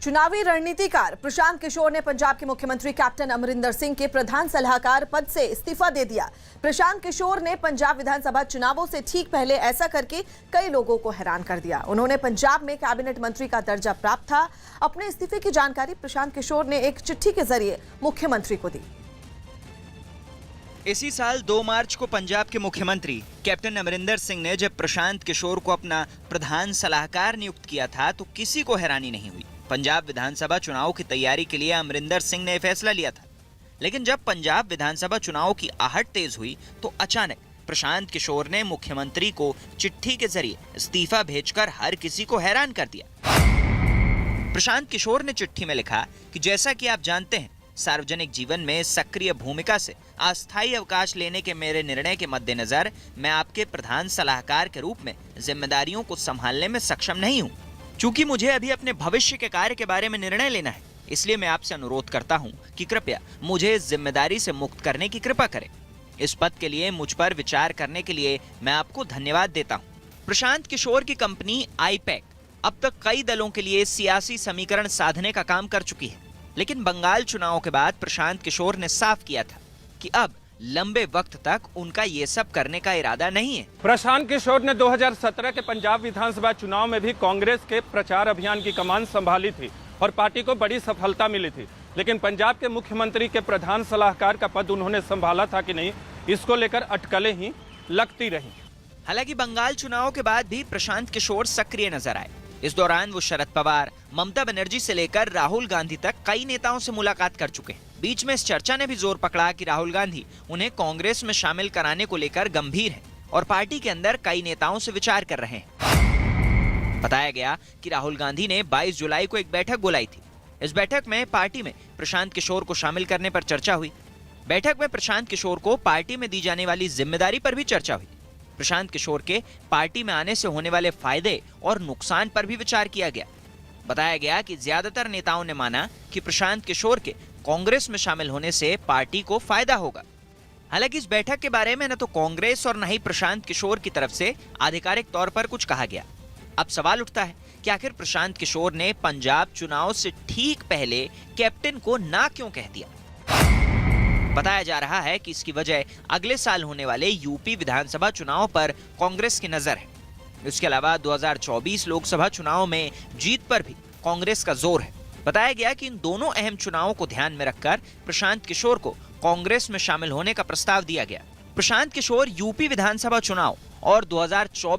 चुनावी रणनीतिकार प्रशांत किशोर ने पंजाब के मुख्यमंत्री कैप्टन अमरिंदर सिंह के प्रधान सलाहकार पद से इस्तीफा दे दिया। प्रशांत किशोर ने पंजाब विधानसभा चुनावों से ठीक पहले ऐसा करके कई लोगों को हैरान कर दिया। उन्होंने पंजाब में कैबिनेट मंत्री का दर्जा प्राप्त था। अपने इस्तीफे की जानकारी प्रशांत किशोर ने एक चिट्ठी के जरिए मुख्यमंत्री को दी। इसी साल 2 मार्च को पंजाब के मुख्यमंत्री कैप्टन अमरिंदर सिंह ने जब प्रशांत किशोर को अपना प्रधान सलाहकार नियुक्त किया था तो किसी को हैरानी नहीं हुई। पंजाब विधानसभा चुनाव की तैयारी के लिए अमरिंदर सिंह ने फैसला लिया था, लेकिन जब पंजाब विधानसभा चुनाव की आहट तेज हुई तो अचानक प्रशांत किशोर ने मुख्यमंत्री को चिट्ठी के जरिए इस्तीफा भेजकर हर किसी को हैरान कर दिया। प्रशांत किशोर ने चिट्ठी में लिखा कि जैसा कि आप जानते हैं, सार्वजनिक जीवन में सक्रिय भूमिका से अस्थायी अवकाश लेने के मेरे निर्णय के मद्देनजर मैं आपके प्रधान सलाहकार के रूप में जिम्मेदारियों को संभालने में सक्षम नहीं हूं। चूंकि मुझे अभी अपने भविष्य के कार्य के बारे में निर्णय लेना है, इसलिए मैं आपसे अनुरोध करता हूं कि कृपया मुझे इस जिम्मेदारी से मुक्त करने की कृपा करें। इस पद के लिए मुझ पर विचार करने के लिए मैं आपको धन्यवाद देता हूं। प्रशांत किशोर की कंपनी आईपैक अब तक कई दलों के लिए सियासी समीकरण साधने का काम कर चुकी है, लेकिन बंगाल चुनाव के बाद प्रशांत किशोर ने साफ किया था कि अब लंबे वक्त तक उनका ये सब करने का इरादा नहीं है। प्रशांत किशोर ने 2017 के पंजाब विधानसभा चुनाव में भी कांग्रेस के प्रचार अभियान की कमान संभाली थी और पार्टी को बड़ी सफलता मिली थी, लेकिन पंजाब के मुख्यमंत्री के प्रधान सलाहकार का पद उन्होंने संभाला था कि नहीं, इसको लेकर अटकलें ही लगती रहीं। हालांकि बंगाल चुनाव के बाद भी प्रशांत किशोर सक्रिय नजर आए। इस दौरान वो शरद पवार, ममता बनर्जी से लेकर राहुल गांधी तक कई नेताओं से मुलाकात कर चुके हैं। बीच में इस चर्चा ने भी जोर पकड़ा कि राहुल गांधी उन्हें कांग्रेस में शामिल कराने को लेकर गंभीर हैं और पार्टी के अंदर कई नेताओं से विचार कर रहे हैं। बताया गया कि राहुल गांधी ने 22 जुलाई को एक बैठक बुलाई थी। इस बैठक में पार्टी में प्रशांत किशोर को शामिल करने पर चर्चा हुई। बैठक में प्रशांत किशोर को पार्टी में दी जाने वाली जिम्मेदारी पर भी चर्चा हुई। प्रशांत किशोर के पार्टी में आने से होने वाले फायदे और नुकसान पर भी विचार किया गया। बताया गया कि ज्यादातर नेताओं ने माना कि प्रशांत किशोर के कांग्रेस में शामिल होने से पार्टी को फायदा होगा। हालांकि इस बैठक के बारे में न तो कांग्रेस और न ही प्रशांत किशोर की तरफ से आधिकारिक तौर पर कुछ कहा गया। अब सवाल उठता है कि आखिर प्रशांत किशोर ने पंजाब चुनाव से ठीक पहले कैप्टन को ना क्यों कह दिया। बताया जा रहा है कि इसकी वजह अगले साल होने वाले यूपी विधानसभा चुनाव पर कांग्रेस की नजर है। इसके अलावा 2024 लोकसभा चुनाव में जीत पर भी कांग्रेस का जोर है। बताया गया कि इन दोनों अहम चुनावों को ध्यान में रखकर प्रशांत किशोर को कांग्रेस में शामिल होने का प्रस्ताव दिया गया। प्रशांत किशोर यूपी विधानसभा चुनाव और 2024